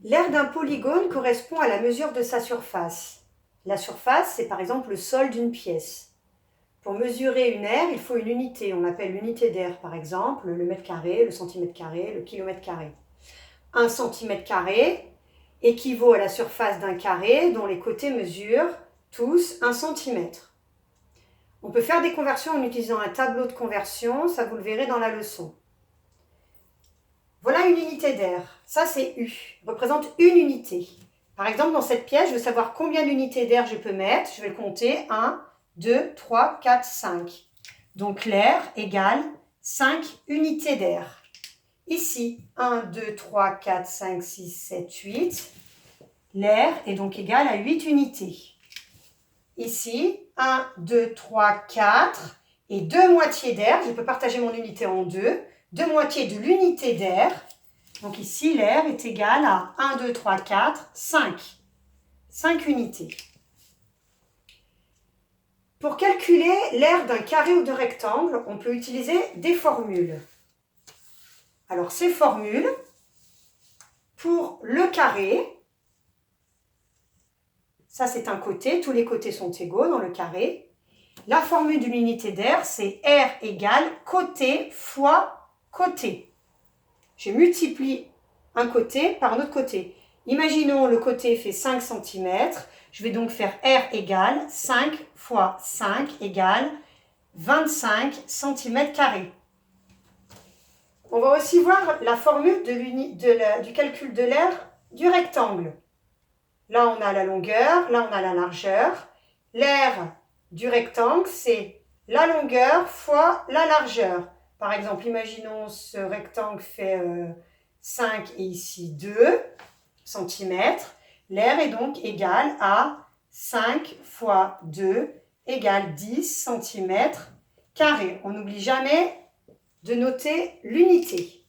L'aire d'un polygone correspond à la mesure de sa surface. La surface, c'est par exemple le sol d'une pièce. Pour mesurer une aire, il faut une unité. On appelle l'unité d'aire, par exemple, le mètre carré, le centimètre carré, le kilomètre carré. 1 centimètre carré équivaut à la surface d'un carré dont les côtés mesurent tous 1 centimètre. On peut faire des conversions en utilisant un tableau de conversion, ça vous le verrez dans la leçon. Voilà une unité d'aire, ça c'est U, représente une unité. Par exemple, dans cette pièce, je veux savoir combien d'unités d'air je peux mettre. Je vais le compter, 1, 2, 3, 4, 5. Donc l'air égale 5 unités d'air. Ici, 1, 2, 3, 4, 5, 6, 7, 8. L'air est donc égal à 8 unités. Ici, 1, 2, 3, 4 et 2 moitiés d'air. Je peux partager mon unité en deux. 2 moitiés de l'unité d'air. Donc ici, l'air est égal à 1, 2, 3, 4, 5. 5 unités. Pour calculer l'aire d'un carré ou de rectangle, on peut utiliser des formules. Alors ces formules, pour le carré, ça c'est un côté, tous les côtés sont égaux dans le carré. La formule d'une unité d'aire, c'est R égale côté fois côté. Je multiplie un côté par un autre côté. Imaginons le côté fait 5 cm. Je vais donc faire R égale 5 fois 5 égale 25 cm². On va aussi voir la formule du calcul de l'aire du rectangle. Là, on a la longueur, là, on a la largeur. L'aire du rectangle, c'est la longueur fois la largeur. Par exemple, imaginons ce rectangle fait 5 et ici 2 cm. L'aire est donc égale à 5 fois 2 égale 10 cm². On n'oublie jamais de noter l'unité.